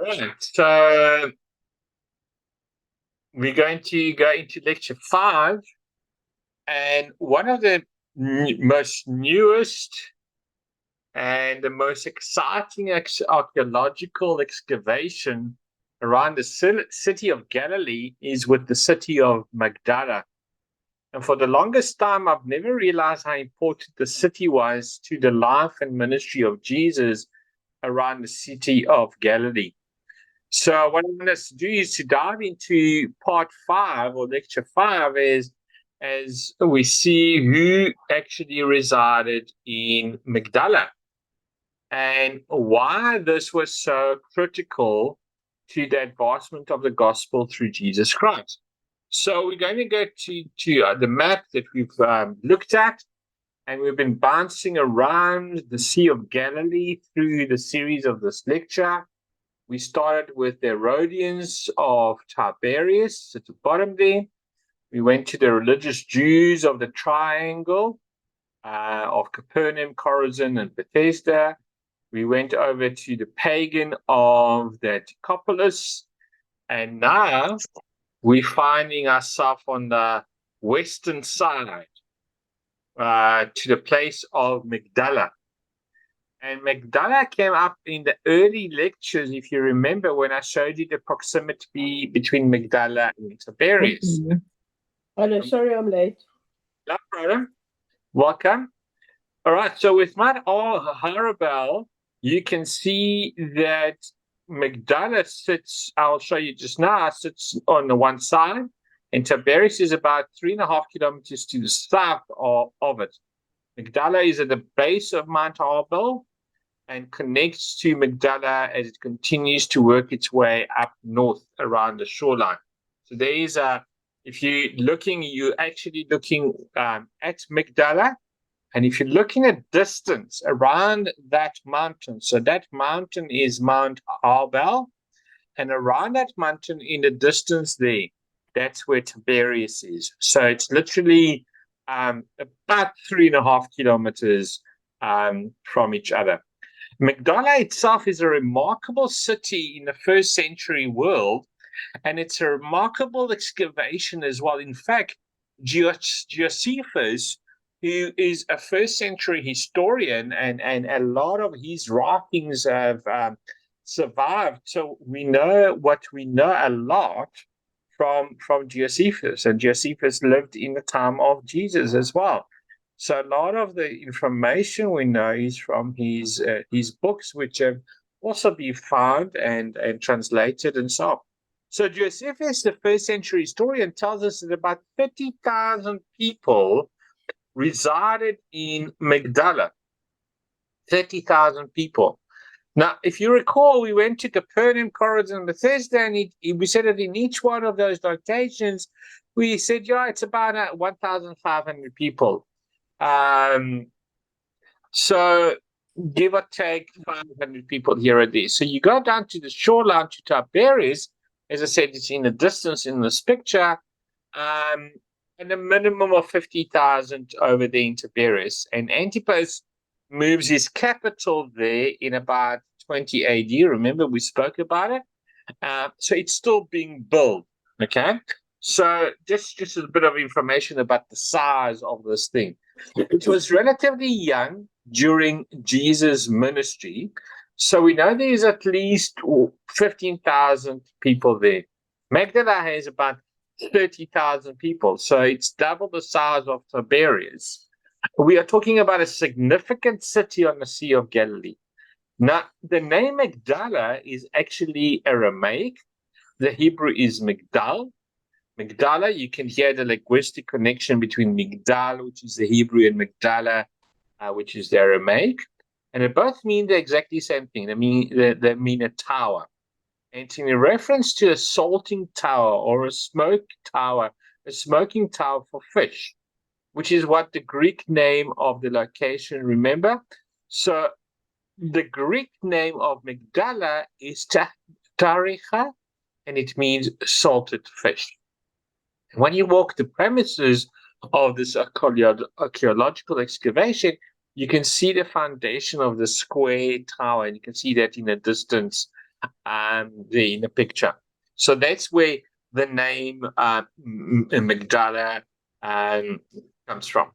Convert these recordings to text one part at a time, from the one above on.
Right. So we're going to go into lecture 5, and one of the most newest and the most exciting archaeological excavation around the city of Galilee is with the city of Magdala. And for the longest time, I've never realized how important the city was to the life and ministry of Jesus around the city of Galilee. So what I want us to do is to dive into part 5 or lecture 5 as we see who actually resided in Magdala and why this was so critical to the advancement of the gospel through Jesus Christ. So we're going to go to the map that we've looked at, and we've been bouncing around the Sea of Galilee through the series of this lecture. We started with the Herodians of Tiberias at the bottom there. We went to the religious Jews of the Triangle of Capernaum, Chorazin, and Bethesda. We went over to the pagan of the Decapolis. And now we're finding ourselves on the western side to the place of Magdala. And Magdala came up in the early lectures, if you remember, when I showed you the proximity between Magdala and Tiberias. Mm-hmm. Hello, sorry I'm late. No problem. Welcome. All right, so with Mount Harabel, you can see that Magdala sits, I'll show you just now, sits on the one side, and Tiberias is about 3.5 kilometers to the south of it. Magdala is at the base of Mount Arbel and connects to Magdala as it continues to work its way up north around the shoreline. So there is if you're actually looking at Magdala, and if you're looking at distance around that mountain, so that mountain is Mount Arbel, and around that mountain in the distance there, that's where Tiberias is. So it's literally about 3.5 kilometers from each other. Magdala itself is a remarkable city in the first century world, and it's a remarkable excavation as well. In fact, Josephus, who is a first century historian, and a lot of his writings have survived. So we know a lot from Josephus, and Josephus lived in the time of Jesus as well. So a lot of the information we know is from his books, which have also been found and translated and so on. So Josephus, the first century historian, tells us that about 30,000 people resided in Magdala. 30,000 people. Now, if you recall, we went to Capernaum, Chorazin, and Bethesda, and we said that in each one of those locations, we said, yeah, it's about 1,500 people. So give or take 500 people here or there. So you go down to the shoreline to Tiberias. As I said, it's in the distance in this picture, and a minimum of 50,000 over there in Tiberias. And Antipas moves his capital there in about 20 AD. Remember, we spoke about it. So it's still being built. Okay. So just a bit of information about the size of this thing. It was relatively young during Jesus' ministry. So we know there's at least 15,000 people there. Magdala has about 30,000 people. So it's double the size of Tiberias. We are talking about a significant city on the Sea of Galilee. Now, the name Magdala is actually Aramaic. The Hebrew is Migdal. Magdala, you can hear the linguistic connection between Migdal, which is the Hebrew, and Magdala, which is the Aramaic. And they both mean the exactly same thing. They mean a tower. And it's in reference to a salting tower or a smoking tower for fish, which is what the Greek name of the location, remember? So the Greek name of Magdala is Taricha, and it means salted fish. When you walk the premises of this archaeological excavation, you can see the foundation of the square tower, and you can see that in the distance there in the picture. So that's where the name Magdala comes from.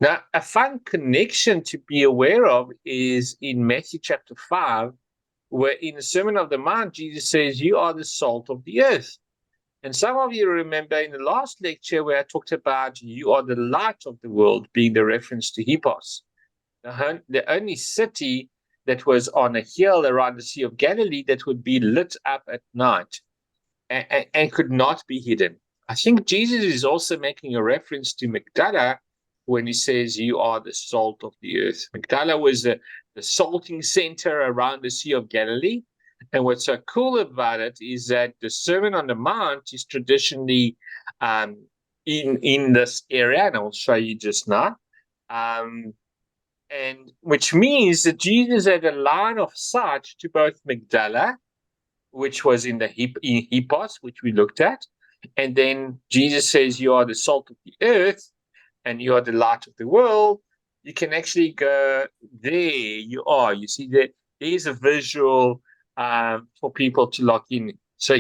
Now, a fun connection to be aware of is in Matthew chapter 5, where in the Sermon on the Mount, Jesus says, "You are the salt of the earth." And some of you remember in the last lecture where I talked about you are the light of the world, being the reference to Hippos, the only city that was on a hill around the Sea of Galilee that would be lit up at night and could not be hidden. I think Jesus is also making a reference to Magdala when he says, "You are the salt of the earth." Magdala was the salting center around the Sea of Galilee. And what's so cool about it is that the Sermon on the Mount is traditionally in this area, and I'll show you just now. And which means that Jesus had a line of sight to both Magdala, which was in the Hippos, which we looked at. And then Jesus says, "You are the salt of the earth and you are the light of the world." You can actually go, there you are. You see that there's a visual for people to lock in. So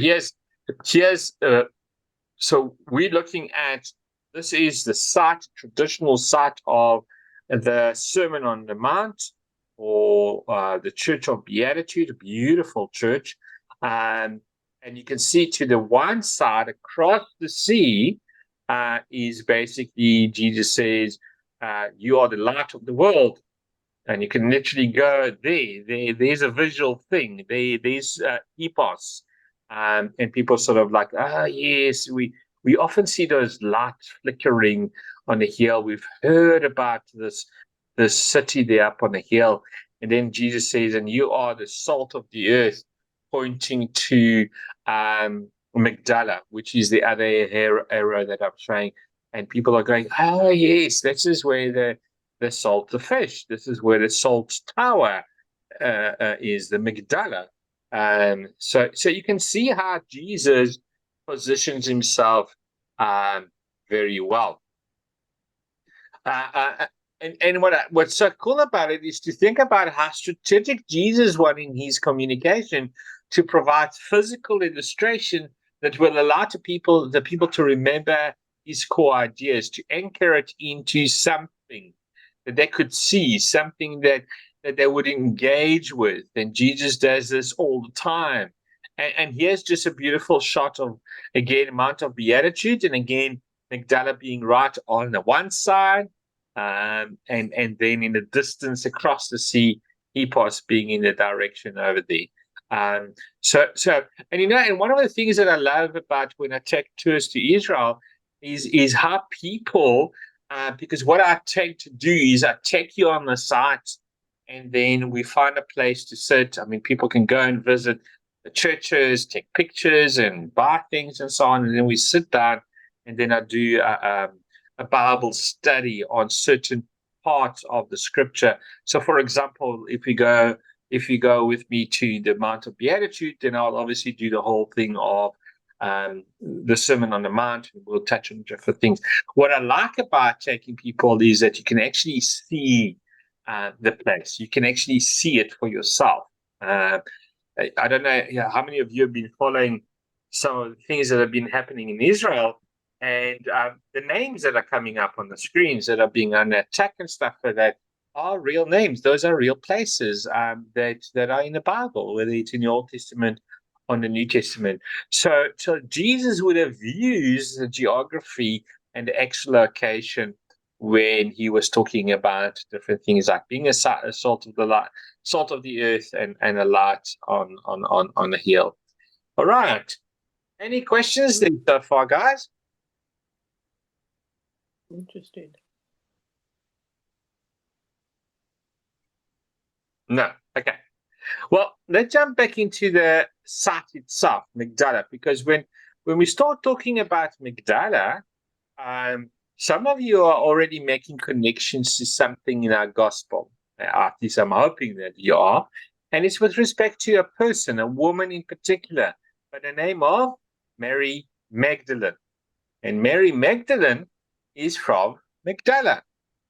so we're looking at, this is the site, traditional site of the Sermon on the Mount, or the Church of Beatitude, a beautiful church. And you can see to the one side across the sea is basically Jesus says, "You are the light of the world." And you can literally go there's a visual thing. There's Epos. And people sort of like, yes, we often see those lights flickering on the hill. We've heard about this city there up on the hill. And then Jesus says, "And you are the salt of the earth," pointing to Magdala, which is the other arrow that I'm showing. And people are going, "Oh, yes, this is where the salt the fish. This is where the salt tower is, the Magdala." So you can see how Jesus positions himself very well. And what's so cool about it is to think about how strategic Jesus was in his communication to provide physical illustration that will allow the people to remember his core ideas, to anchor it into something that they could see, something that they would engage with. And Jesus does this all the time. And here's just a beautiful shot of, again, Mount of Beatitude, and again, Magdala being right on the one side, and then in the distance across the sea, Epos being in the direction over there. And one of the things that I love about when I take tours to Israel is how people, because what I tend to do is I take you on the site, and then we find a place to sit. I mean, people can go and visit the churches, take pictures, and buy things and so on. And then we sit down, and then I do a Bible study on certain parts of the scripture. So, for example, if you go with me to the Mount of Beatitude, then I'll obviously do the whole thing of the Sermon on the Mount. We'll touch on different things. What I like about taking people is that you can actually see the place. You can actually see it for yourself. I don't know how many of you have been following some of the things that have been happening in Israel, and the names that are coming up on the screens that are being under attack and stuff like that are real names. Those are real places that are in the Bible, whether it's in the Old Testament or the New Testament. So Jesus would have used the geography and the actual location when he was talking about different things like being a salt of the earth, and a light on the hill. All right. Any questions there so far, guys? Interesting. No. Okay. Well, let's jump back into the site itself, Magdala, because when we start talking about Magdala, some of you are already making connections to something in our gospel. At least I'm hoping that you are. And it's with respect to a person, a woman in particular, by the name of Mary Magdalene. And Mary Magdalene is from Magdala.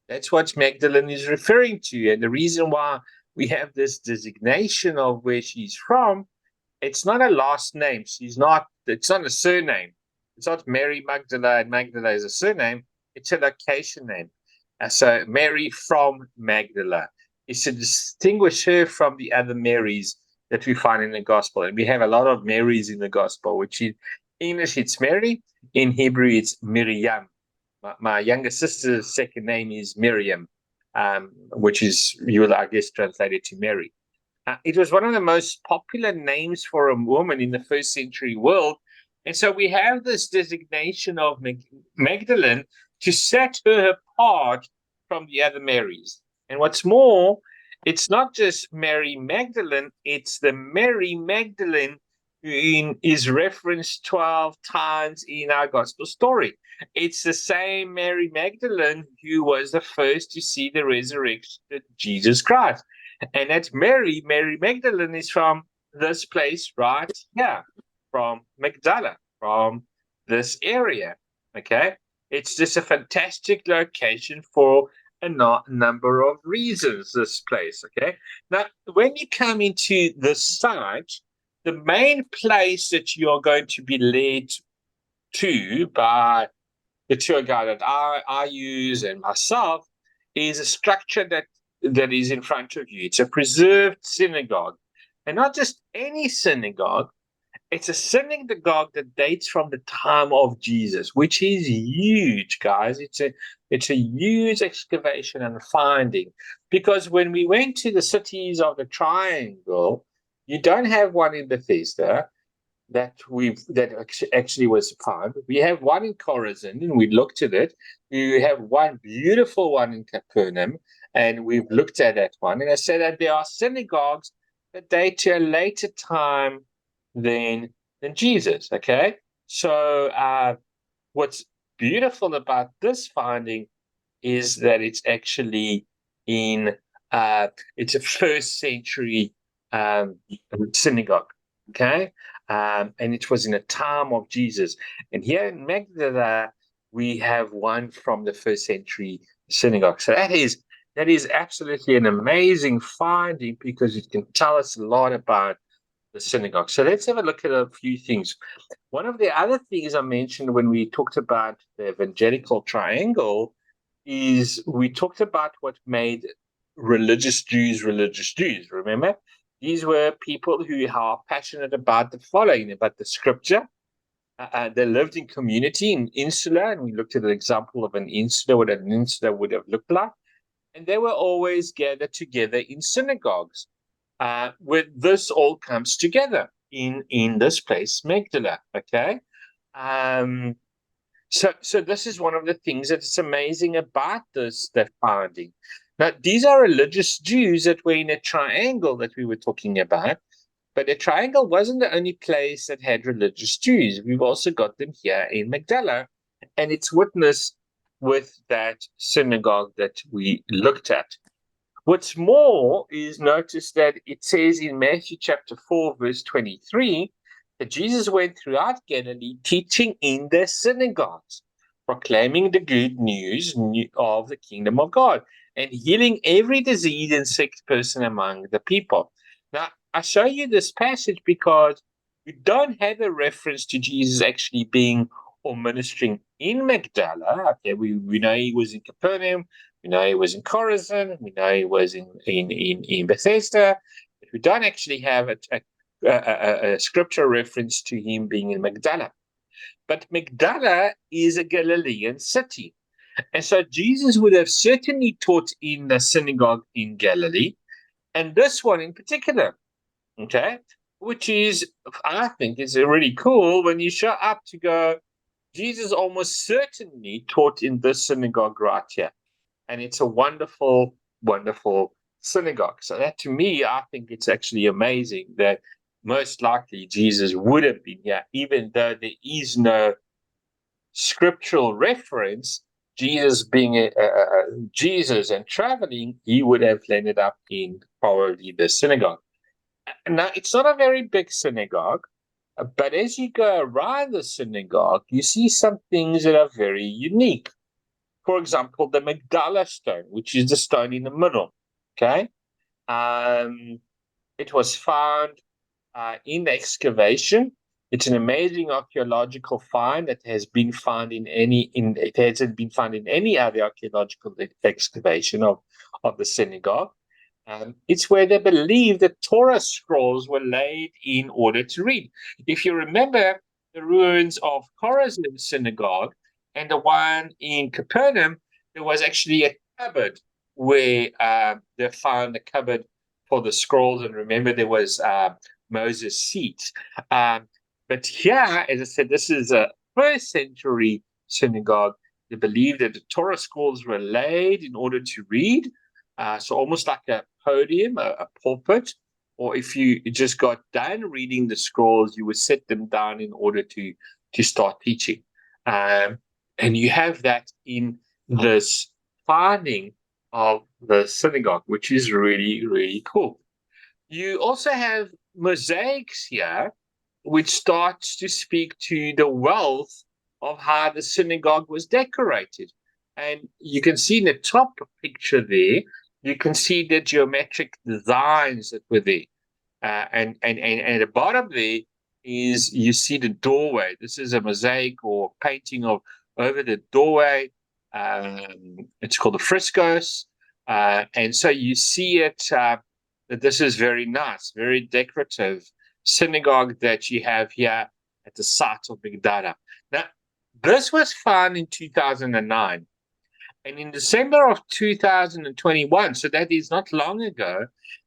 That's what Magdalene is referring to. And the reason why we have this designation of where she's from it's not a last name. It's not a surname. It's not Mary Magdala, and Magdala is a surname. It's a location name. So Mary from Magdala is to distinguish her from the other Marys that we find in the gospel. And we have a lot of Marys in the gospel, which in English it's Mary, in Hebrew it's Miriam. My younger sister's second name is Miriam, which is, you will, I guess, translate it to Mary. It was one of the most popular names for a woman in the first century world. And so we have this designation of Magdalene to set her apart from the other Marys. And what's more, it's not just Mary Magdalene, it's the Mary Magdalene who is referenced 12 times in our gospel story. It's the same Mary Magdalene who was the first to see the resurrection of Jesus Christ. And that's Mary. Mary Magdalene is from this place right here, from Magdala, from this area. Okay. It's just a fantastic location for a number of reasons, this place. Okay. Now, when you come into the site, the main place that you're going to be led to by the tour guide that I use and myself is a structure that is in front of you. It's a preserved synagogue, and not just any synagogue. It's a synagogue that dates from the time of Jesus, which is huge, guys. It's a huge excavation and finding, because when we went to the cities of the Triangle, you don't have one in Bethesda that actually was found. We have one in Chorazin, and we looked at it. We have one beautiful one in Capernaum, and we've looked at that one. And I said that there are synagogues that date to a later time than Jesus. Okay, so what's beautiful about this finding is that it's actually in it's a first century synagogue. Okay. And it was in a time of Jesus. And here in Magdala, we have one from the first century synagogue. So that is absolutely an amazing finding, because it can tell us a lot about the synagogue. So let's have a look at a few things. One of the other things I mentioned when we talked about the evangelical triangle is we talked about what made religious Jews, remember? These were people who are passionate about the following, about the scripture. They lived in community, in insula, and we looked at an example of an insula, what an insula would have looked like. And they were always gathered together in synagogues, where this all comes together in this place, Magdala. Okay, so this is one of the things that's amazing about that finding. Now, these are religious Jews that were in a triangle that we were talking about, but the triangle wasn't the only place that had religious Jews. We've also got them here in Magdala, and it's witnessed with that synagogue that we looked at. What's more is, notice that it says in Matthew chapter 4, verse 23, that Jesus went throughout Galilee teaching in the synagogues, proclaiming the good news of the kingdom of God, and healing every disease and sick person among the people. Now, I show you this passage because we don't have a reference to Jesus actually being or ministering in Magdala. Okay, we know he was in Capernaum, we know he was in Chorazin, we know he was in Bethesda, but we don't actually have a scripture reference to him being in Magdala. But Magdala is a Galilean city. And so Jesus would have certainly taught in the synagogue in Galilee, and this one in particular, okay, which is, I think, is really cool when you show up to go, Jesus almost certainly taught in this synagogue right here. And it's a wonderful, wonderful synagogue. So that, to me, I think it's actually amazing that most likely Jesus would have been here, even though there is no scriptural reference. Jesus being Jesus and traveling, he would have landed up in probably the synagogue. Now, it's not a very big synagogue, but as you go around the synagogue, you see some things that are very unique. For example, the Magdala stone, which is the stone in the middle. Okay, it was found in the excavation. It's an amazing archaeological find that has been found it hasn't been found in any other archaeological excavation of the synagogue. It's where they believe the Torah scrolls were laid in order to read. If you remember the ruins of Chorazin synagogue and the one in Capernaum, there was actually a cupboard where they found a cupboard for the scrolls. And remember, there was Moses' seat. But here, as I said, this is a first century synagogue. They believe that the Torah scrolls were laid in order to read. So almost like a podium, a pulpit, or if you just got done reading the scrolls, you would set them down in order to start teaching. And you have that in this finding of the synagogue, which is really, really cool. You also have mosaics here, which starts to speak to the wealth of how the synagogue was decorated. And you can see in the top picture there, you can see the geometric designs that were there. And at the bottom there is, you see the doorway. This is a mosaic or painting of over the doorway. It's called the frescoes. And so you see it, that this is very nice, very decorative synagogue that you have here at the site of Migdala. Now, this was found in 2009. And in December of 2021, so that is not long ago,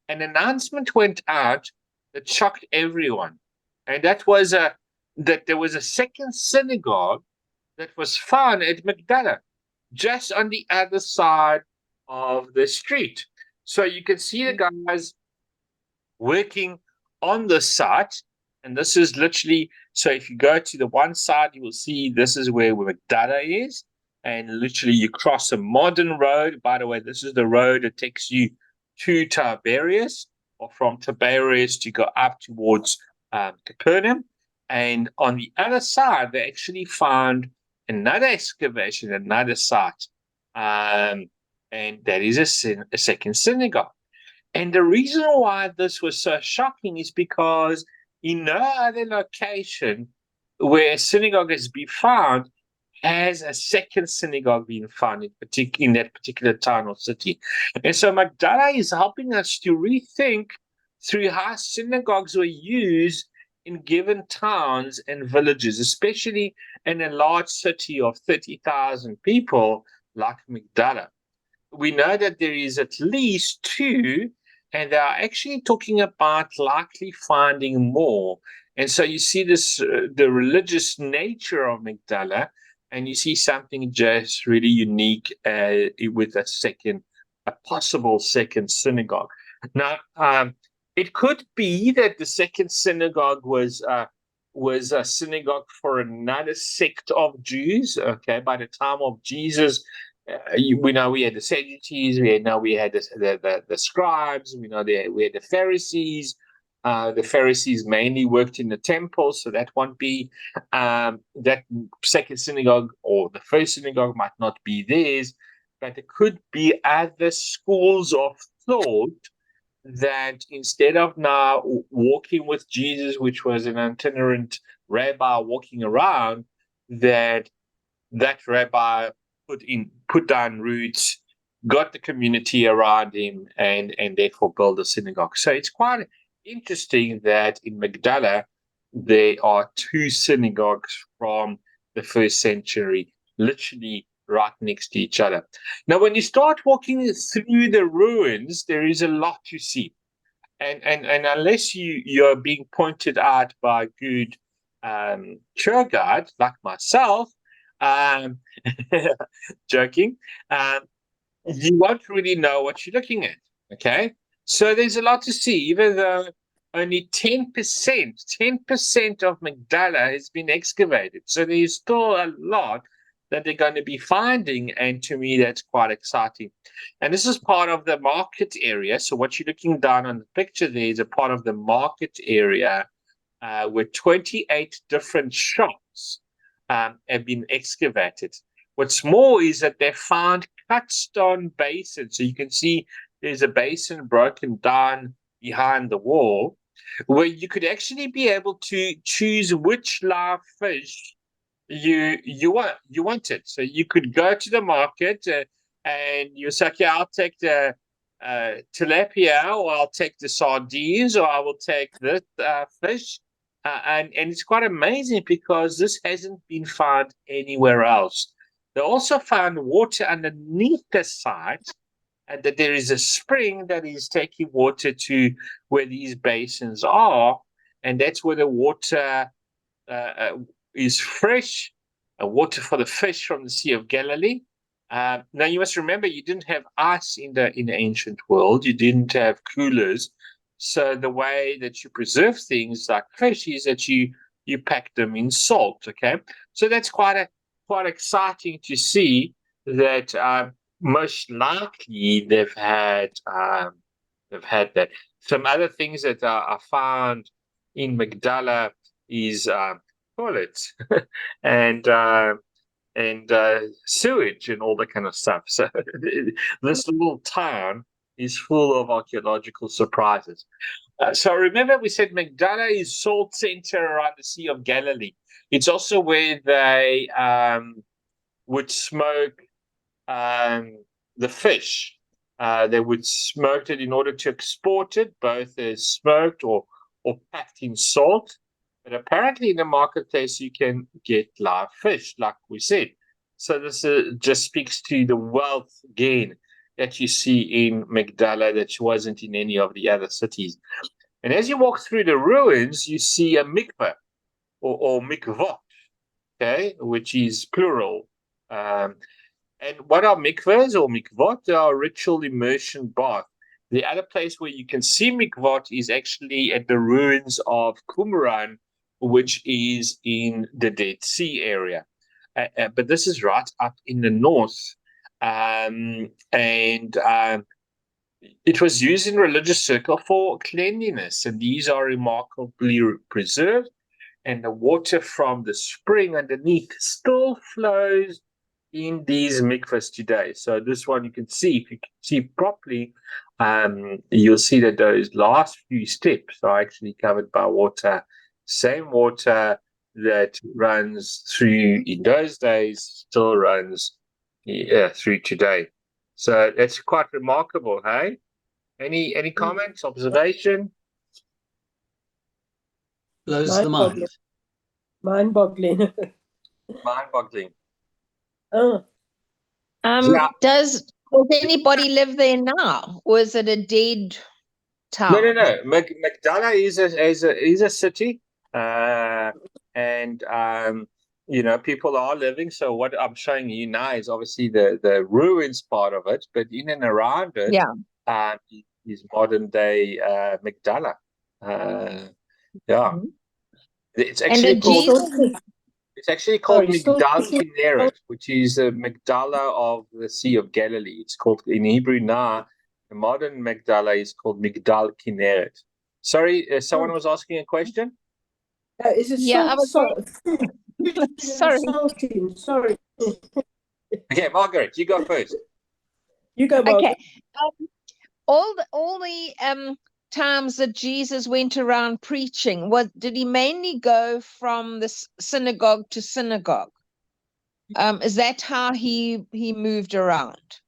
an announcement went out that shocked everyone. And that was that there was a second synagogue that was found at Migdala, just on the other side of the street. So you can see the guys working on the site. And this is literally, so if you go to the one side, you will see this is where Migdala is. And literally you cross a modern road. By the way, this is the road that takes you to Tiberias, or from Tiberias to go up towards Capernaum. And on the other side, they actually found another excavation, another site. And that is a second synagogue. And the reason why this was so shocking is because in no other location where a synagogue has been found has a second synagogue been found in that particular town or city. And so Magdala is helping us to rethink through how synagogues were used in given towns and villages, especially in a large city of 30,000 people like Magdala. We know that there is at least two, and they are actually talking about likely finding more. And so you see this, the religious nature of Magdala, and you see something just really unique with a possible second synagogue. Now, it could be that the second synagogue was a synagogue for another sect of Jews. Okay, by the time of Jesus, we know we had the Sadducees, we had the scribes, we had the Pharisees. The Pharisees mainly worked in the temple, so that won't be that second synagogue, or the first synagogue might not be theirs, but it could be other schools of thought that instead of now walking with Jesus, which was an itinerant rabbi walking around, that rabbi put down roots, got the community around him, and therefore build a synagogue. So it's quite interesting that in Magdala there are two synagogues from the first century, literally right next to each other. Now, when you start walking through the ruins, there is a lot to see, and unless you're being pointed out by a good tour guide like myself, joking, you won't really know what you're looking at. Okay, so there's a lot to see, even though only 10% of Magdala has been excavated. So there's still a lot that they're going to be finding, and to me, that's quite exciting. And this is part of the market area. So what you're looking down on the picture there is a part of the market area where 28 different shops have been excavated. What's more is that they found cut stone basins. So you can see there's a basin broken down behind the wall, where you could actually be able to choose which live fish you wanted. So you could go to the market and you say, okay, I'll take the tilapia, or I'll take the sardines, or I will take this fish. And it's quite amazing because this hasn't been found anywhere else. They also found water underneath the site, and that there is a spring that is taking water to where these basins are, and that's where the water uh, is fresh, water for the fish from the Sea of Galilee. Now you must remember, you didn't have ice in the ancient world. You didn't have coolers, so the way that you preserve things like fish is that you pack them in salt. Okay, so that's quite exciting to see that. Most likely they've had that. Some other things that are found in Magdala is toilets and sewage and all that kind of stuff. So this little town is full of archaeological surprises. So remember, we said Magdala is salt center around the Sea of Galilee. It's also where they would smoke the fish. They would smoke it in order to export it, both as smoked or packed in salt. But apparently, in the marketplace, you can get live fish, like we said. So this just speaks to the wealth gain that you see in Magdala that wasn't in any of the other cities. And as you walk through the ruins, you see a mikveh or mikvot, okay, which is plural. And what are mikvahs or mikvot? They are ritual immersion bath. The other place where you can see mikvot is actually at the ruins of Qumran, which is in the Dead Sea area. But this is right up in the north. And it was used in religious circle for cleanliness. And these are remarkably preserved. And the water from the spring underneath still flows in these mikvahs today. So this one you can see, if you can see properly, you'll see that those last few steps are actually covered by water. Same water that runs through in those days still runs through today. So that's quite remarkable, hey? Any comments, observation? Blows the mind. Mind-boggling. Mind-boggling. Oh. Yeah. Does anybody live there now, or is it a dead town? No. Magdala is a city, and people are living. So what I'm showing you now is obviously the ruins part of it, but in and around it, is modern day Magdala. It's actually called. It's actually called Migdal Kinneret, which is a Magdala of the Sea of Galilee. It's called in Hebrew now. The modern Magdala is called Migdal Kinneret. Sorry, someone was asking a question? Is it salt? Sorry. Okay, Margaret, you go first. You go, Margaret. Okay. All the times that Jesus went around preaching, did he mainly go from the synagogue to synagogue? Is that how he moved around?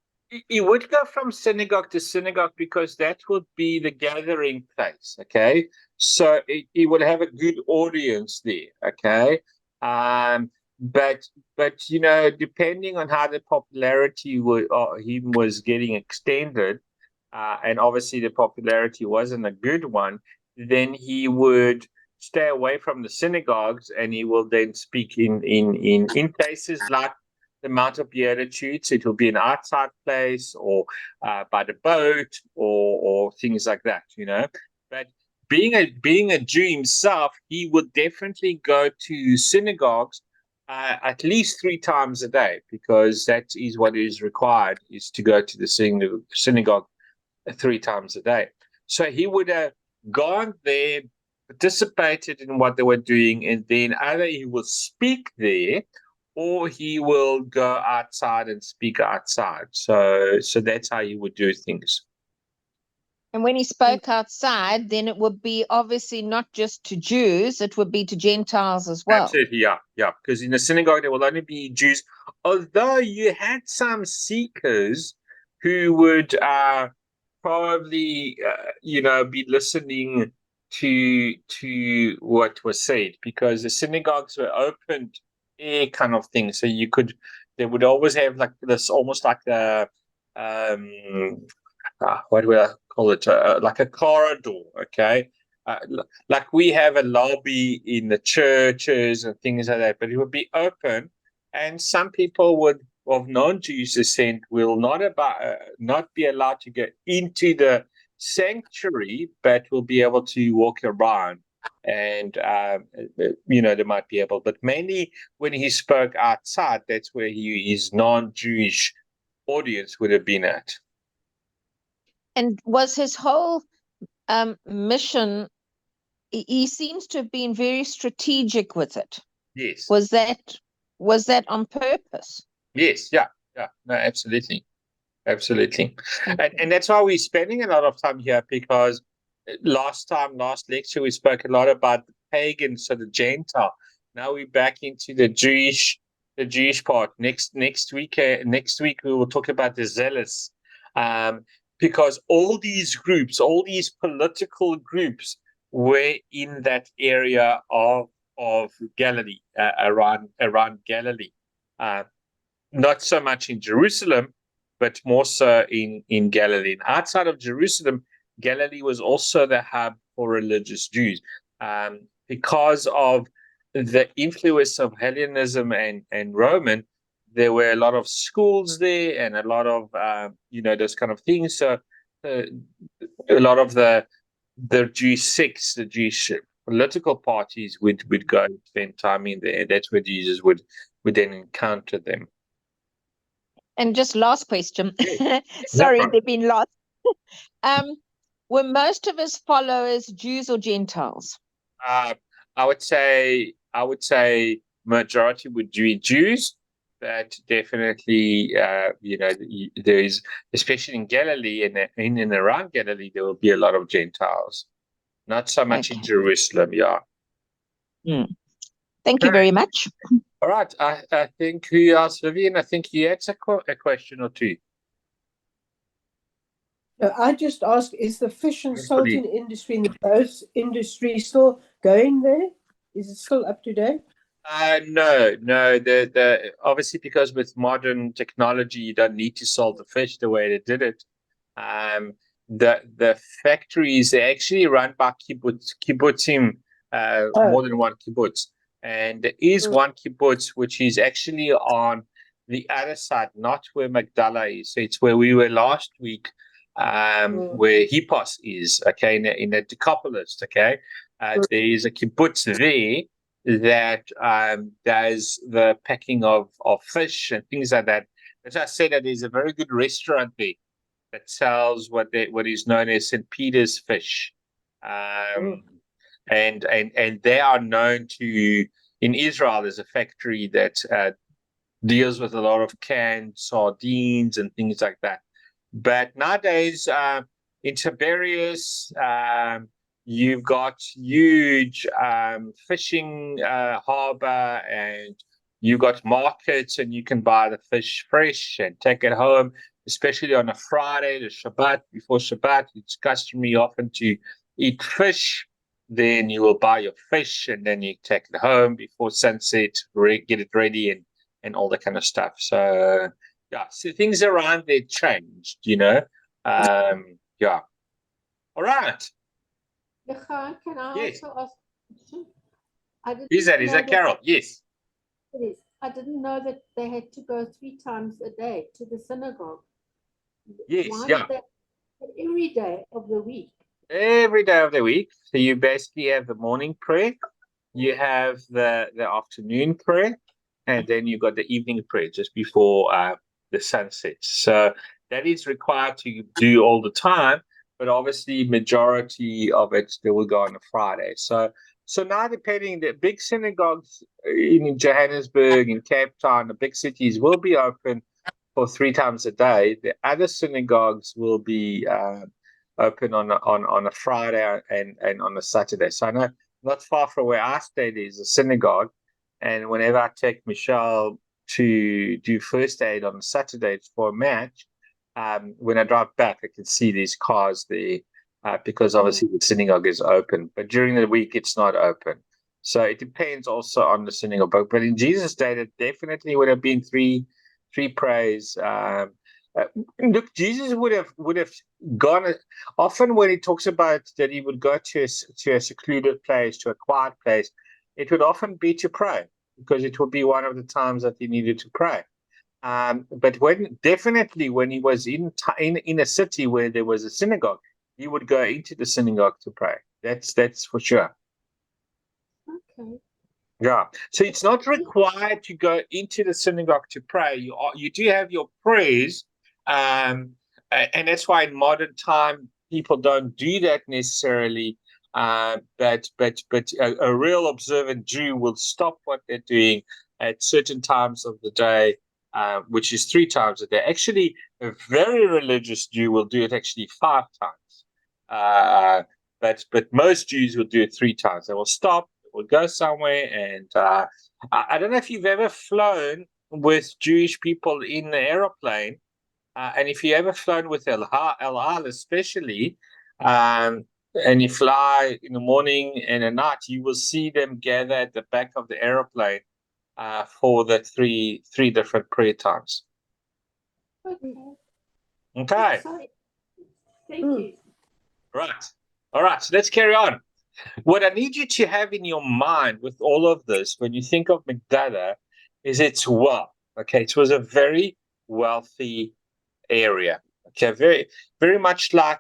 He would go from synagogue to synagogue because that would be the gathering place, okay? So he would have a good audience there, okay? But depending on how the popularity him was getting extended, and obviously the popularity wasn't a good one, then he would stay away from the synagogues, and he will then speak in places like the Mount of Beatitudes. It will be an outside place, or by the boat, or things like that, But being a Jew himself, he would definitely go to synagogues at least 3 times a day, because that is what is required, is to go to the synagogue 3 times a day. So he would have gone there, participated in what they were doing, and then either he will speak there or he will go outside and speak outside. So that's how he would do things. And when he spoke outside, then it would be obviously not just to Jews, it would be to Gentiles as well. Absolutely, yeah. Because in the synagogue, there will only be Jews. Although you had some seekers who would probably, be listening to what was said, because the synagogues were opened air kind of thing. So they would always have like this, almost like a, what do I call it? Like a corridor, okay? Like we have a lobby in the churches and things like that, but it would be open, and some people of non-Jewish descent will not be allowed to get into the sanctuary, but will be able to walk around, and they might be able. But mainly when he spoke outside, that's where his non-Jewish audience would have been at. And was his whole mission? He seems to have been very strategic with it. Yes. Was that on purpose? Yes. Yeah. No, absolutely. And that's why we're spending a lot of time here, because last lecture, we spoke a lot about the pagan, so the Gentile. Now we're back into the Jewish part. Next week we will talk about the zealous, because all these groups, all these political groups, were in that area of Galilee, around Galilee. Not so much in Jerusalem, but more so in Galilee. And outside of Jerusalem, Galilee was also the hub for religious Jews, because of the influence of Hellenism and Roman. There were a lot of schools there, and a lot of those kind of things. So a lot of the Jewish sects, the Jewish political parties would go and spend time in there. That's where Jesus would then encounter them. And just last question. Sorry, they've been lost. Were most of his followers Jews or Gentiles? I would say majority would be Jews, but definitely, there is, especially in Galilee and in and around Galilee, there will be a lot of Gentiles. Not so much in Jerusalem, yeah. Thank you very much. All right. I think who else, Vivian? I think you had a question or two. I just asked, is the fish and salting industry and the boat industry still going there? Is it still up to date? No. The obviously, because with modern technology, you don't need to salt the fish the way they did it. The factories are actually run by kibbutzim, more than one kibbutz. And there is one kibbutz which is actually on the other side, not where Magdala is. So it's where we were last week, where Hippos is, okay, in the Decapolis, okay. There is a kibbutz there that does the packing of fish and things like that. As I said, that there's a very good restaurant there that sells what is known as St. Peter's fish. And they are known to, in Israel, there's a factory that deals with a lot of canned sardines and things like that. But nowadays, in Tiberias, you've got huge fishing harbor, and you've got markets, and you can buy the fish fresh and take it home, especially on a Friday, the Shabbat. Before Shabbat, it's customary often to eat fish. Then you will buy your fish, and then you take it home before sunset, get it ready, and all that kind of stuff. So, so things around there changed, Yeah. All right. Can I also ask a question? Is that Carol? Yes. It is. I didn't know that they had to go 3 times a day to the synagogue. Yes, Why did they, every day of the week? Every day of the week. So you basically have the morning prayer, you have the afternoon prayer, and then you got the evening prayer just before the sunset. So that is required to do all the time, but obviously majority of it they will go on a Friday. So now, depending, the big synagogues in Johannesburg, in Cape Town, the big cities will be open for 3 times a day. The other synagogues will be open on a Friday and on a Saturday. So I know not far from where I stayed is a synagogue, and whenever I take Michelle to do first aid on Saturdays for a match, when I drive back, I can see these cars there because obviously the synagogue is open, but during the week it's not open. So it depends also on the synagogue. But in Jesus' day, it definitely would have been three prays. Look, Jesus would have gone often when he talks about that he would go to a secluded place, to a quiet place. It would often be to pray, because it would be one of the times that he needed to pray. But when he was in a city where there was a synagogue, he would go into the synagogue to pray. That's for sure. Okay. Yeah. So it's not required to go into the synagogue to pray. You do have your prayers, and that's why in modern time people don't do that necessarily. But a real observant Jew will stop what they're doing at certain times of the day, which is 3 times a day. Actually, a very religious Jew will do it actually 5 times. But most Jews will do it 3 times. They will stop, will go somewhere, and I don't know if you've ever flown with Jewish people in the aeroplane, and if you ever flown with El Al especially, and you fly in the morning and at night, you will see them gather at the back of the aeroplane for the three different prayer times. Okay. Sorry. Thank you. Right. All right. So let's carry on. What I need you to have in your mind with all of this, when you think of Magdala, is its wealth. Okay, it was a very wealthy area. Okay, very, very much like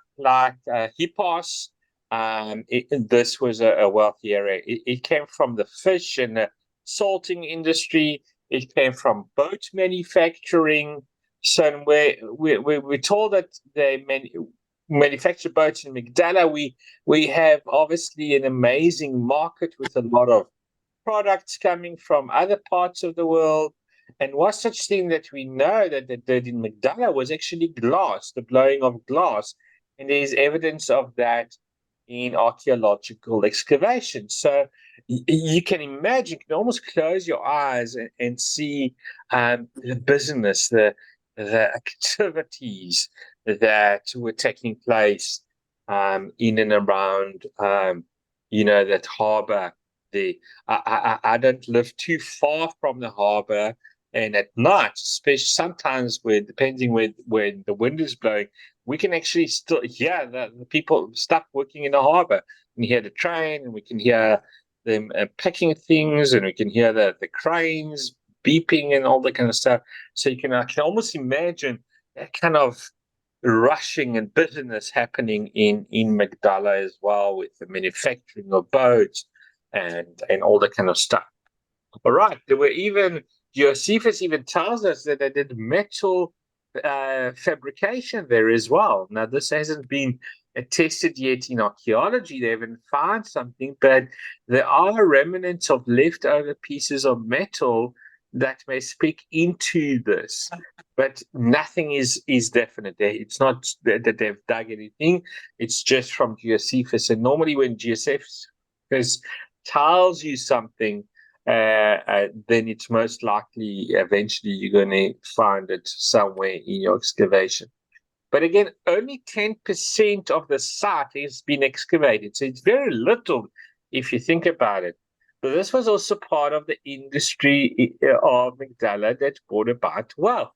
Hippos. This was a wealthy area. It came from the fish and the salting industry. It came from boat manufacturing. So we're told that they manufacture boats in Magdala. We have obviously an amazing market with a lot of products coming from other parts of the world. And one such thing that we know that they did in Magdala was actually glass, the blowing of glass. And there's evidence of that in archaeological excavations. So you can imagine, you can almost close your eyes and see the business, the activities that were taking place in and around, that harbor. I don't live too far from the harbor, and at night, especially sometimes depending where the wind is blowing, we can actually still hear the people stuck working in the harbor. We can hear the train, and we can hear them packing things, and we can hear the cranes beeping and all that kind of stuff. So I can almost imagine that kind of rushing and business happening in Magdala as well, with the manufacturing of boats and all that kind of stuff. All right, there were even Josephus even tells us that they did metal fabrication there as well. Now, this hasn't been attested yet in archaeology. They haven't found something, but there are remnants of leftover pieces of metal that may speak into this. But nothing is definite. It's not that they've dug anything. It's just from Josephus. And normally when Josephus tells you something, then it's most likely eventually you're going to find it somewhere in your excavation. But again, only 10% of the site has been excavated. So it's very little if you think about it. But this was also part of the industry of Magdala that brought about wealth.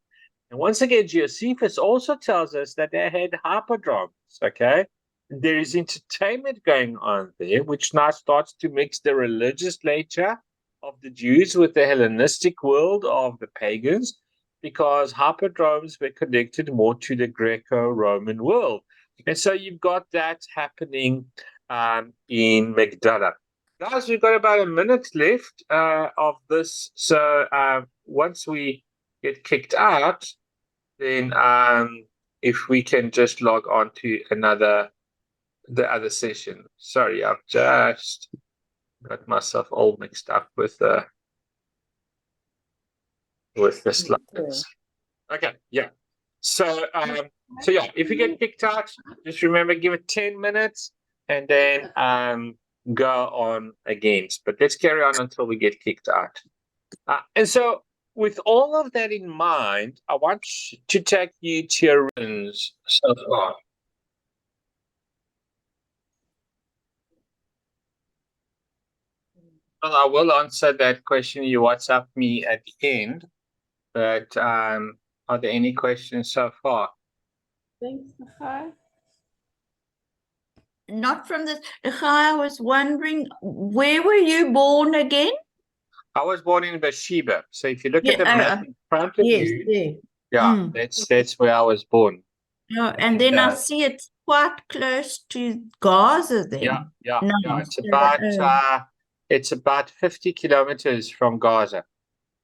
And once again, Josephus also tells us that they had hippodromes, okay? There is entertainment going on there, which now starts to mix the religious nature of the Jews with the Hellenistic world of the pagans, because hippodromes were connected more to the Greco-Roman world. And so you've got that happening in Magdala. Guys, we've got about a minute left of this. So once we get kicked out, then if we can just log on to the other session. Sorry, I've just got myself all mixed up with the slides. Okay, yeah. So yeah, if you get kicked out, just remember, give it 10 minutes and then go on again. But let's carry on until we get kicked out. And so, with all of that in mind, I want to take you to your runs so far. Well, I will answer that question you WhatsApp me at the end. But are there any questions so far? Thanks, Michal. Not from this. I was wondering, where were you born again? I was born in Bathsheba. So if you look at the Yeah, map in front of Yes, you, yeah. that's where I was born. Yeah, and then I see it's quite close to Gaza then. Yeah. No, It's about 50 kilometers from Gaza.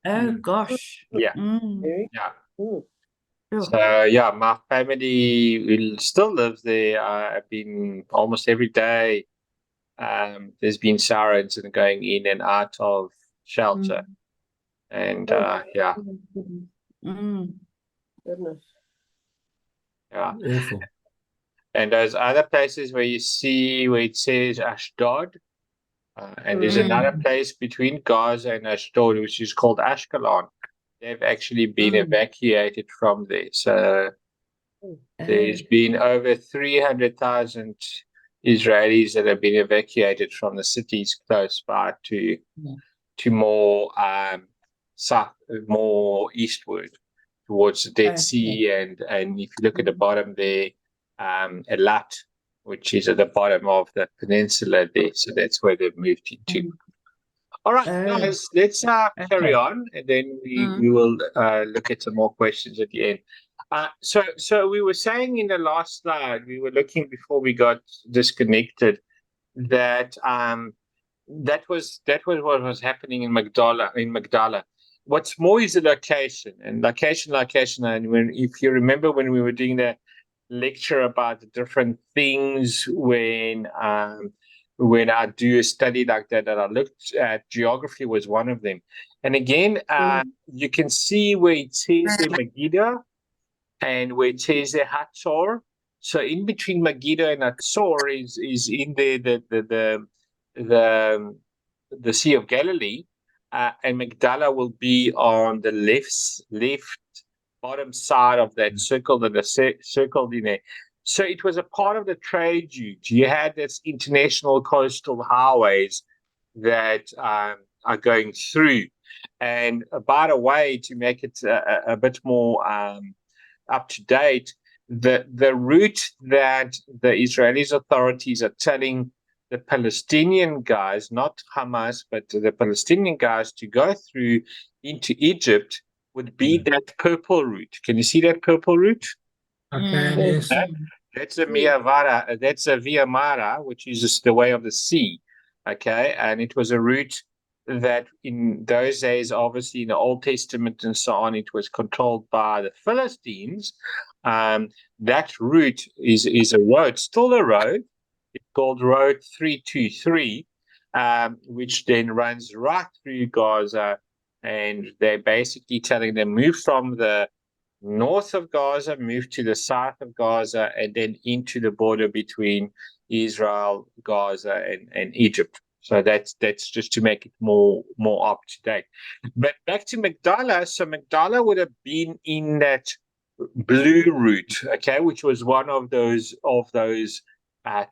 oh gosh. Yeah. Very Yeah. cool. Sure. So yeah, my family still lives there. I've been almost every day. There's been sirens and going in and out of shelter. And yeah, Goodness. yeah. Awful. And there's other places where you see where it says Ashdod. And there's another place between Gaza and Ashdod, which is called Ashkelon. They've actually been evacuated from there. So there's been over 300,000 Israelis that have been evacuated from the cities close by to more south, more eastward towards the Dead Sea. And if you look at the bottom there, Elat, which is at the bottom of the peninsula there. So that's where they've moved into. All right, guys, let's carry on, and then we will look at some more questions at the end. So we were saying in the last slide, we were looking before we got disconnected, that that was what was happening in Magdala. What's more is the location. And if you remember when we were doing the lecture about the different things, when I do a study like that I looked at, geography was one of them. And again, you can see where it says the Megiddo and where it says the Hatzor. So in between Megiddo and Hatzor is in the Sea of Galilee, and Magdala will be on the left bottom side of that circle that is circled in there. So it was a part of the trade route. You had this international coastal highways that are going through. And by the way, to make it a bit more up to date, the route that the Israeli authorities are telling the Palestinian guys, not Hamas, but the Palestinian guys, to go through into Egypt would be that purple route. Can you see that purple route? Okay, yes. That's a Via Mara, which is just the way of the sea. Okay, and it was a route that in those days, obviously in the Old Testament and so on, it was controlled by the Philistines. That route is a road, still a road. It's called Road 323, which then runs right through Gaza. And they're basically telling them move from the north of Gaza, move to the south of Gaza, and then into the border between Israel, Gaza, and Egypt. So that's just to make it more up to date. But back to Magdala. So Magdala would have been in that blue route, okay, which was one of those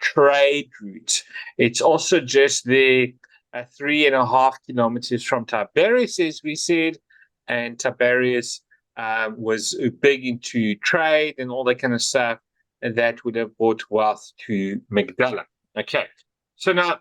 trade routes. It's also just there 3.5 kilometers from Tiberias, as we said, and Tiberias was big into trade and all that kind of stuff, and that would have brought wealth to Magdala. Okay, so now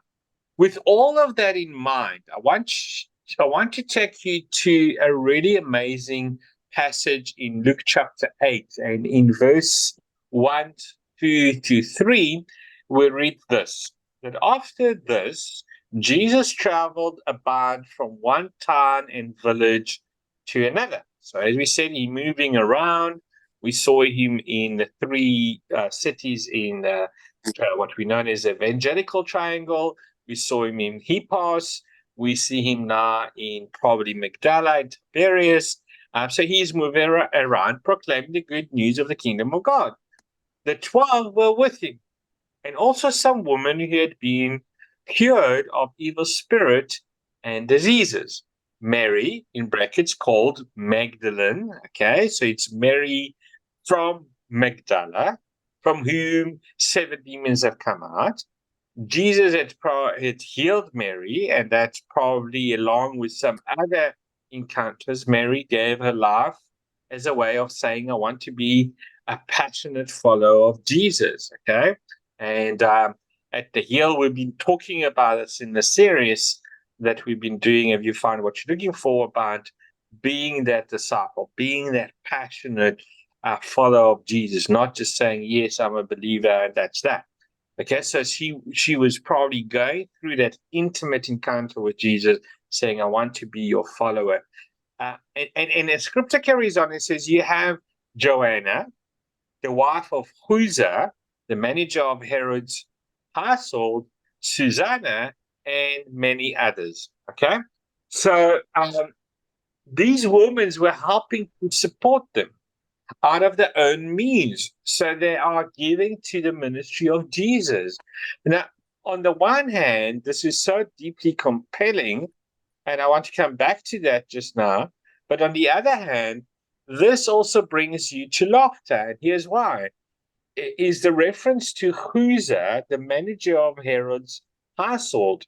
with all of that in mind, I want to take you to a really amazing passage in Luke chapter 8, and in verse 1, 2 to 3, we read this: that after this, Jesus traveled about from one town and village to another. So as we said, he's moving around. We saw him in the three cities in what we know as the Evangelical Triangle. We saw him in Hippos. We see him now in probably Magdala and Tiberias. So he's moving around proclaiming the good news of the kingdom of God. The 12 were with him, and also some women who had been cured of evil spirit and diseases. Mary, in brackets, called Magdalene. Okay, so it's Mary from Magdala, from whom 7 demons have come out. Jesus had healed Mary, and that's probably along with some other encounters. Mary gave her life as a way of saying, I want to be a passionate follower of Jesus. Okay. And at the Hill, we've been talking about this in the series that we've been doing. If you find what you're looking for, about being that disciple, being that passionate follower of Jesus, not just saying, yes, I'm a believer, and that's that. Okay, so she was probably going through that intimate encounter with Jesus, saying, I want to be your follower. And the scripture carries on, it says, you have Joanna, the wife of Chuza, the manager of Herod's household, Susanna, and many others. Okay, so these women were helping to support them out of their own means. So they are giving to the ministry of Jesus. Now, on the one hand, this is so deeply compelling, and I want to come back to that just now. But on the other hand, this also brings you to laughter. And here's why. It is the reference to Chuza, the manager of Herod's household.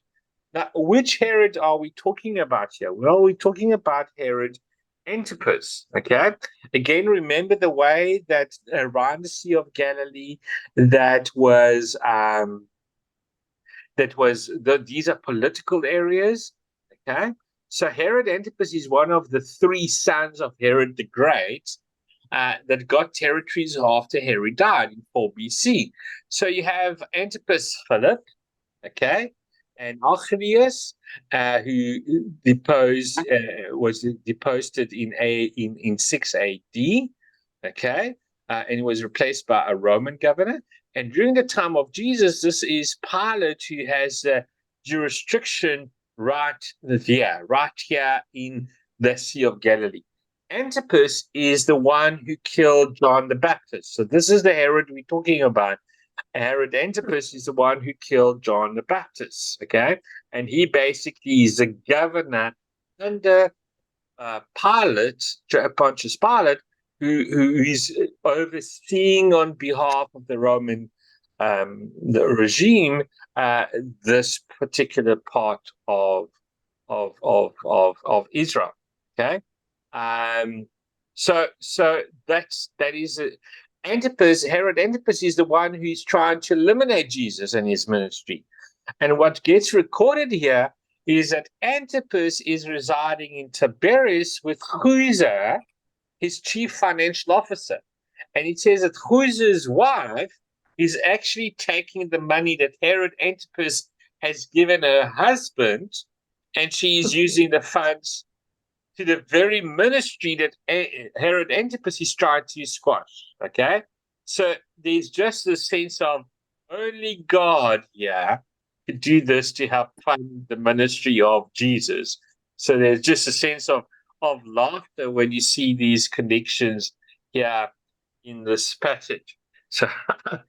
Now, which Herod are we talking about here? Well, we're talking about Herod Antipas. Okay. Again, remember the way that around the Sea of Galilee, these are political areas. Okay. So Herod Antipas is one of the 3 sons of Herod the Great that got territories after Herod died in 4 BC. So you have Antipas Philip, okay, and Archelaus, who was deposed in 6 AD, okay, and was replaced by a Roman governor. And during the time of Jesus, this is Pilate, who has jurisdiction right here in the Sea of Galilee. Antipas is the one who killed John the Baptist. So this is the Herod we're talking about. Herod Antipas is the one who killed John the Baptist, okay? And he basically is the governor under Pontius Pilate, who is overseeing on behalf of the Roman the regime this particular part of Israel, okay? So that is Herod Antipas is the one who's trying to eliminate Jesus and his ministry. And what gets recorded here is that Antipas is residing in Tiberias with Chuza, his chief financial officer. And it says that Chuza's wife is actually taking the money that Herod Antipas has given her husband, and she is using the funds to the very ministry that Herod Antipas is trying to squash. Okay, so there's just a sense of only God here could do this to help fund the ministry of Jesus. So there's just a sense of laughter when you see these connections here in this passage. So I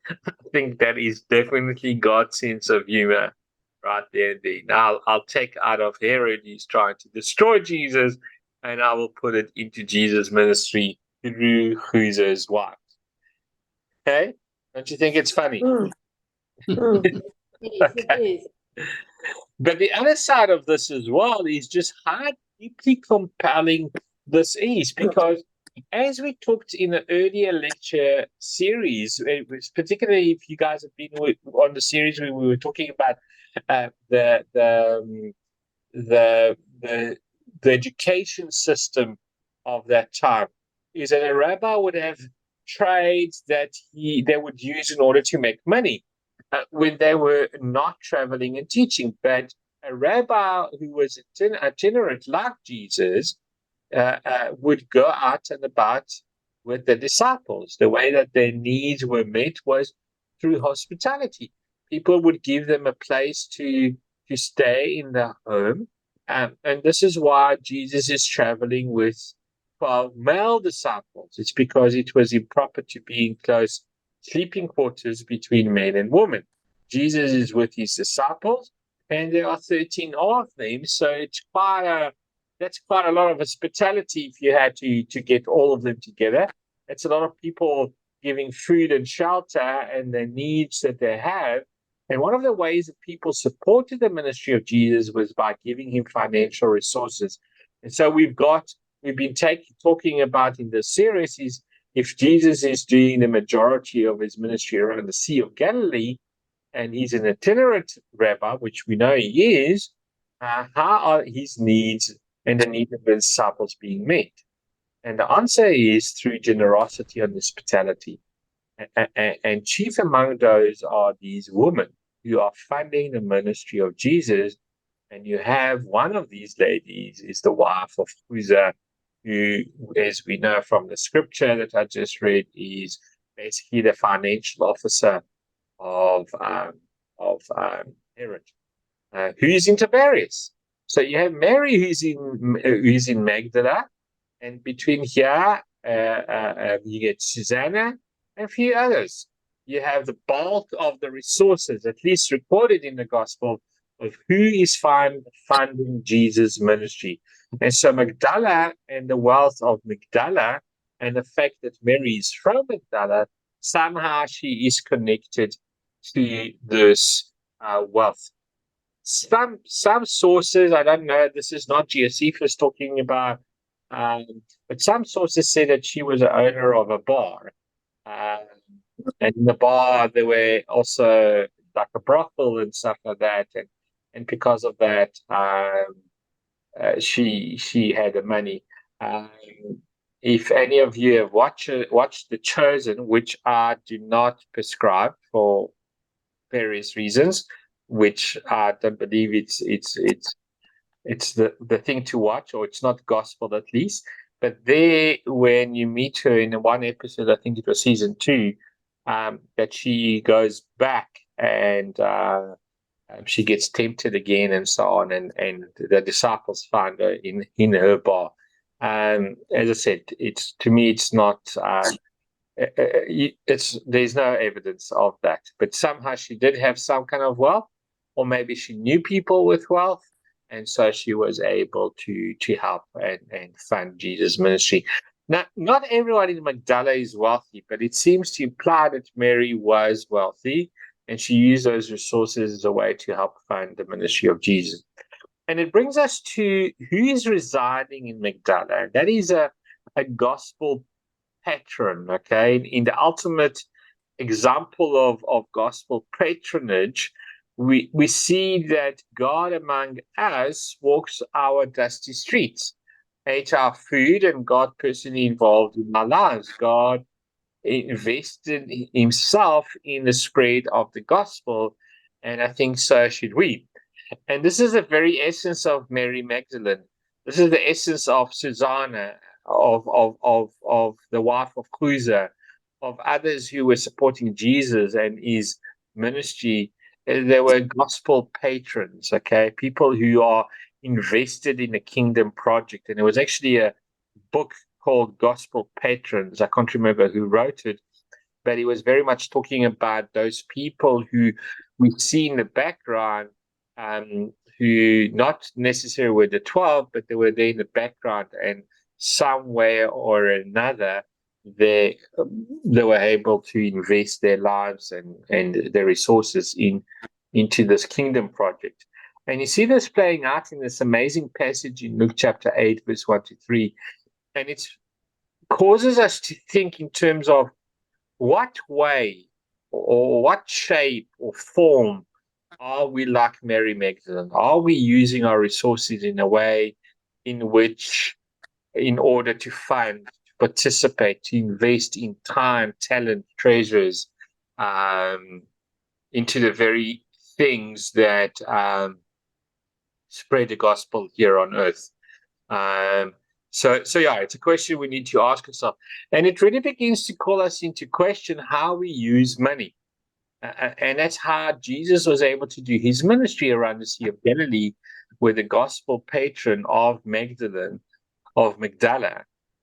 think that is definitely God's sense of humor right there and then. Now I'll take out of Herod, he's trying to destroy Jesus, and I will put it into Jesus' ministry through Chuza's wife. Okay? Don't you think it's funny? Yes, it is. But the other side of this as well is just how deeply compelling this is, because as we talked in an earlier lecture series, particularly if you guys have been on the series where we were talking about the education system of that time, is that a rabbi would have trades that they would use in order to make money when they were not traveling and teaching. But a rabbi who was itinerant like Jesus would go out and about with the disciples. The way that their needs were met was through hospitality. People would give them a place to stay in their home. And this is why Jesus is traveling with 12 male disciples. It's because it was improper to be in close sleeping quarters between men and women. Jesus is with his disciples, and there are 13 of them, so that's quite a lot of hospitality if you had to get all of them together. It's a lot of people giving food and shelter and the needs that they have. And one of the ways that people supported the ministry of Jesus was by giving him financial resources. And so we've been talking about in this series is, if Jesus is doing the majority of his ministry around the Sea of Galilee, and he's an itinerant rabbi, which we know he is, how are his needs and the needs of the disciples being met? And the answer is through generosity and hospitality. And chief among those are these women who are funding the ministry of Jesus. And you have one of these ladies is the wife of Chuza, who, as we know from the scripture that I just read, is basically the financial officer of Herod, who is in Tiberias. So you have Mary who's in Magdala, and between here you get Susanna and a few others. You have the bulk of the resources, at least recorded in the gospel, of who is funding Jesus' ministry. And so Magdala and the wealth of Magdala and the fact that Mary is from Magdala, somehow she is connected to this wealth. Some sources, I don't know, this is not Josephus talking about, but some sources say that she was an owner of a bar. And in the bar, there were also like a brothel and stuff like that. And because of that, she had the money. If any of you have watched The Chosen, which I do not prescribe for various reasons, which I don't believe it's the thing to watch, or it's not gospel at least. But there, when you meet her in one episode, I think it was season 2, that she goes back and she gets tempted again and so on, and the disciples find her in her bar. As I said, to me it's not. There's no evidence of that, but somehow she did have some kind of wealth, or maybe she knew people with wealth, and so she was able to help and fund Jesus' ministry. Now, not everyone in Magdala is wealthy, but it seems to imply that Mary was wealthy, and she used those resources as a way to help fund the ministry of Jesus. And it brings us to who is residing in Magdala. That is a gospel patron, okay? In the ultimate example of gospel patronage, we see that God among us walks our dusty streets, ate our food, and God personally involved in our lives. God invested himself in the spread of the gospel, and I think so should we. And this is the very essence of Mary Magdalene. This is the essence of Susanna, of the wife of Chuza, of others who were supporting Jesus and his ministry. They were gospel patrons, okay? People who are invested in the kingdom project. And there was actually a book called Gospel Patrons. I can't remember who wrote it, but he was very much talking about those people who we see in the background, who not necessarily were the 12, but they were there in the background, and some way or another, they were able to invest their lives and their resources into this kingdom project. And you see this playing out in this amazing passage in Luke chapter 8, verse 1-3. And it causes us to think in terms of what way or what shape or form are we like Mary Magdalene? Are we using our resources in a way in which, in order to fund, to participate, to invest in time, talent, treasures, into the very things that spread the gospel here on earth? So yeah, it's a question we need to ask ourselves. And it really begins to call us into question how we use money. And that's how Jesus was able to do his ministry around the Sea of Galilee, with the gospel patron of Magdala,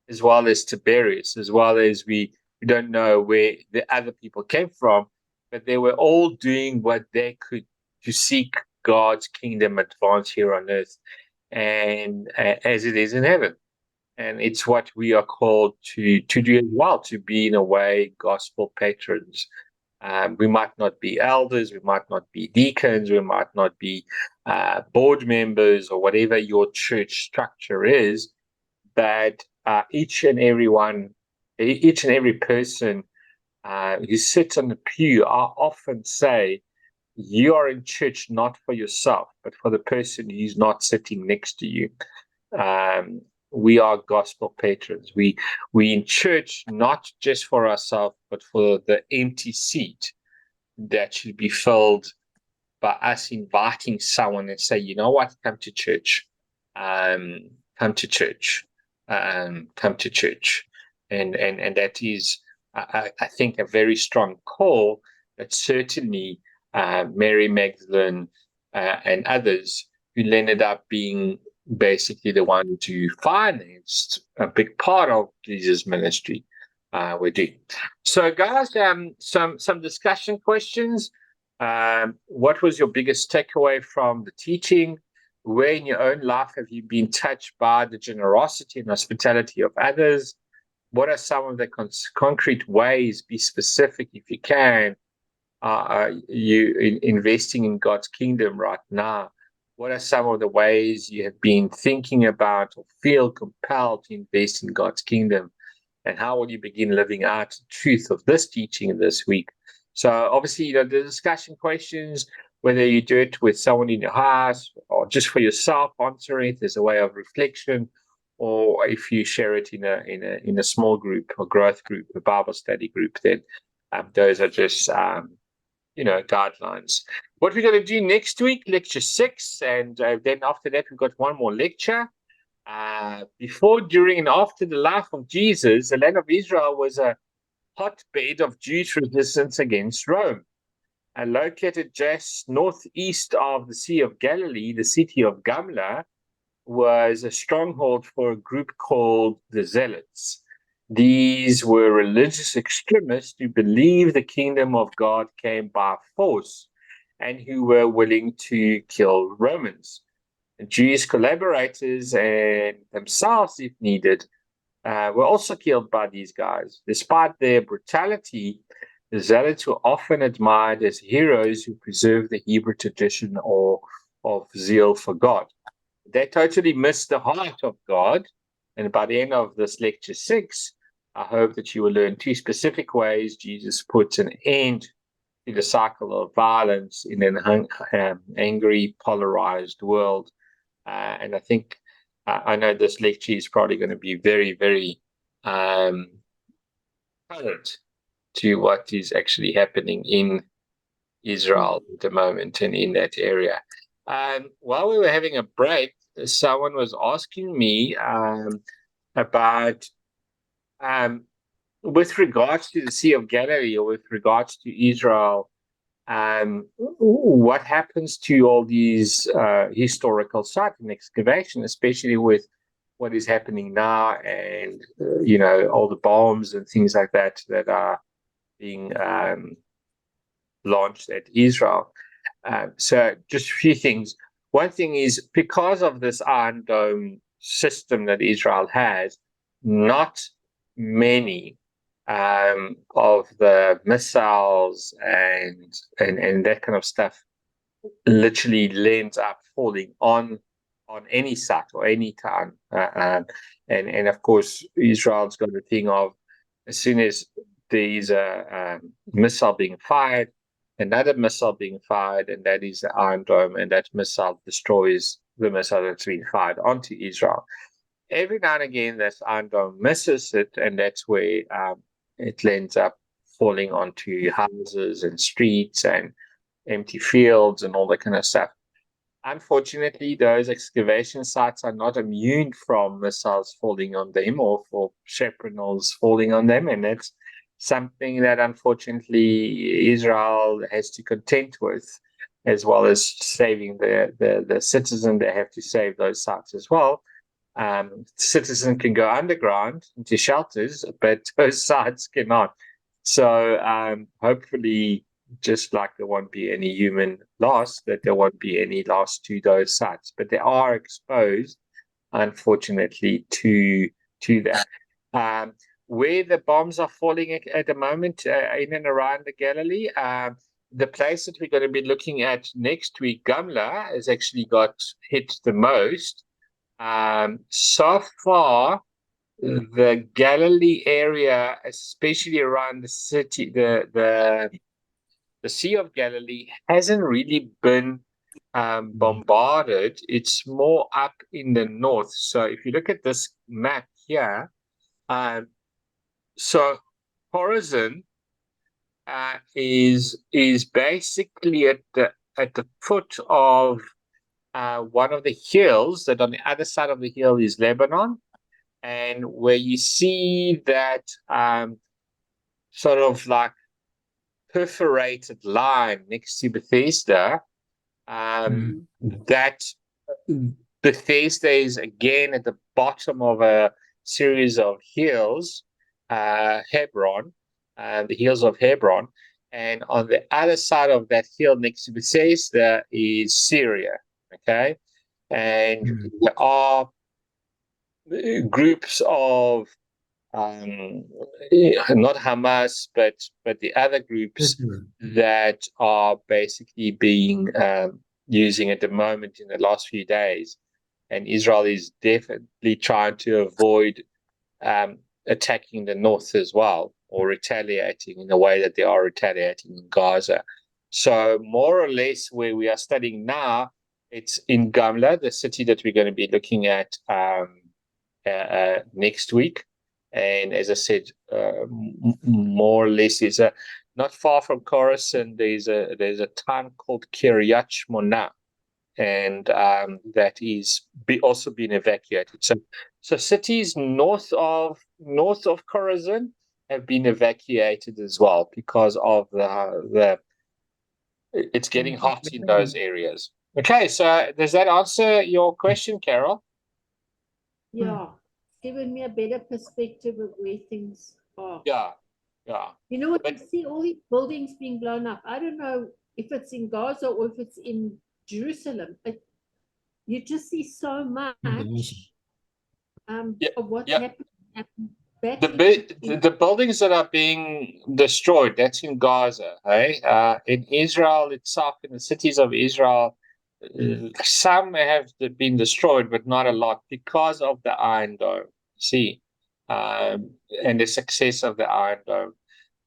as well as Tiberius, as well as we don't know where the other people came from, but they were all doing what they could to seek God's kingdom advance here on earth, and as it is in heaven. And it's what we are called to do as well, to be, in a way, gospel patrons. We might not be elders, we might not be deacons, we might not be board members, or whatever your church structure is, but each and every person who sits on the pew, I often say, you are in church not for yourself, but for the person who's not sitting next to you. We are gospel patrons. We in church not just for ourselves, but for the empty seat that should be filled by us inviting someone and say, you know what, come to church, come to church, come to church, and that is, I think, a very strong call that certainly Mary Magdalene and others who ended up being basically the one to finance a big part of Jesus' ministry we're doing. So, guys, some discussion questions. What was your biggest takeaway from the teaching? Where in your own life have you been touched by the generosity and hospitality of others? What are some of the concrete ways, be specific if you can, you investing in God's kingdom right now? What are some of the ways you have been thinking about or feel compelled to invest in God's kingdom? And how will you begin living out the truth of this teaching this week? So obviously, the discussion questions, whether you do it with someone in your house or just for yourself, answer it as a way of reflection, or if you share it in a small group or growth group, a Bible study group, then those are just guidelines. What we're going to do next week, lecture 6, and then after that we've got one more lecture. Before, during, and after the life of Jesus, the land of Israel was a hotbed of Jewish resistance against Rome. And located just northeast of the Sea of Galilee, the city of Galilee was a stronghold for a group called the Zealots. These were religious extremists who believed the kingdom of God came by force and who were willing to kill Romans. Jewish collaborators and themselves, if needed, were also killed by these guys. Despite their brutality, the Zealots were often admired as heroes who preserved the Hebrew tradition of zeal for God. They totally missed the heart of God. And by the end of this lecture 6, I hope that you will learn 2 specific ways Jesus puts an end to the cycle of violence in an angry, polarized world. And I think, I know this lecture is probably going to be very, very current to what is actually happening in Israel at the moment and in that area. While we were having a break, someone was asking me about, with regards to the Sea of Galilee, or with regards to Israel, what happens to all these historical sites and excavation, especially with what is happening now, and all the bombs and things like that are being launched at Israel. So just a few things. One thing is, because of this Iron Dome system that Israel has, not many of the missiles and that kind of stuff literally ends up falling on any site or any town. And of course, Israel's got the thing of, as soon as there's a missile being fired, another missile being fired, and that is the Iron Dome, and that missile destroys the missile that's been fired onto Israel. Every now and again, that Iron Dome misses it, and that's where it ends up falling onto houses and streets and empty fields and all that kind of stuff. Unfortunately, those excavation sites are not immune from missiles falling on them or for shrapnels falling on them, and that's something that unfortunately Israel has to contend with, as well as saving the citizen. They have to save those sites as well. citizens can go underground into shelters, but those sites cannot. So hopefully, just like there won't be any human loss, that there won't be any loss to those sites. But they are exposed, unfortunately, to that. Where the bombs are falling at the moment in and around the Galilee, the place that we're going to be looking at next week, Gamla, has actually got hit the most. So far, the Galilee area, especially around the city, the Sea of Galilee, hasn't really been bombarded. It's more up in the north. So if you look at this map here, so Chorazin is basically at the foot of one of the hills. That on the other side of the hill is Lebanon, and where you see that sort of like perforated line next to Bethesda, that Bethesda is again at the bottom of a series of hills, Hebron, the hills of Hebron, and on the other side of that hill next to Bethesda is Syria. Okay, and there are groups of not Hamas, but the other groups that are basically being using at the moment in the last few days, and Israel is definitely trying to avoid attacking the north as well, or retaliating in the way that they are retaliating in Gaza. So more or less where we are studying now, it's in Gamla, the city that we're going to be looking at next week. And as I said, more or less is not far from Chorazin. There's a town called Kiryat Shmona, and that is also been evacuated. So cities north of Chorazin have been evacuated as well because of the it's getting hot in those areas. Okay, so does that answer your question, Carol? Yeah, given me a better perspective of where things are. Yeah. You know what, you see all these buildings being blown up. I don't know if it's in Gaza or if it's in Jerusalem, but you just see so much of what's happening. The buildings that are being destroyed, that's in Gaza, hey? In Israel itself, in the cities of Israel, some have been destroyed, but not a lot because of the Iron Dome, see, and the success of the Iron Dome.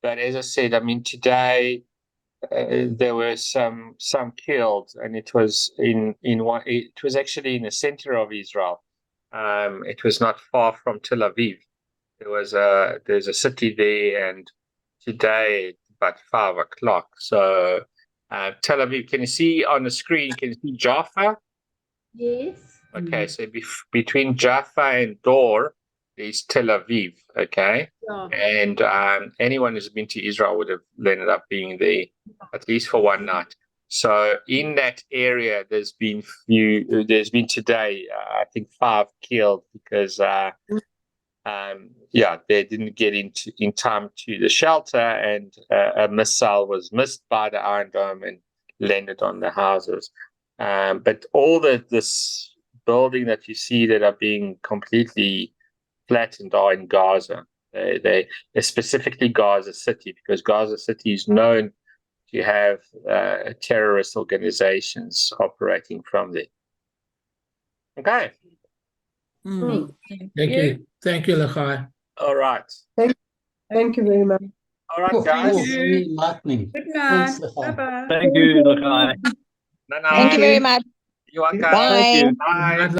But as I said, I mean, today there were some killed, and it was it was actually in the center of Israel. It was not far from Tel Aviv. There's a city there, and today about 5 o'clock. So Tel Aviv, can you see on the screen? Can you see Jaffa? Yes. Okay, so between Jaffa and Dor is Tel Aviv. Okay, and anyone who's been to Israel would have ended up being there at least for one night. So in that area, there's been today, I think 5 killed because they didn't get in time to the shelter, and a missile was missed by the Iron Dome and landed on the houses. But all this building that you see that are being completely flattened are in Gaza. They specifically Gaza City, because Gaza City is known to have terrorist organizations operating from there. Okay. Thank you, Lachai. All right. Thank you very much. All right, guys. Very enlightening. Good night. Thanks, Lachai. Bye-bye. Thank you, Lakai. No. Thank you very much. You're welcome. Bye. Bye.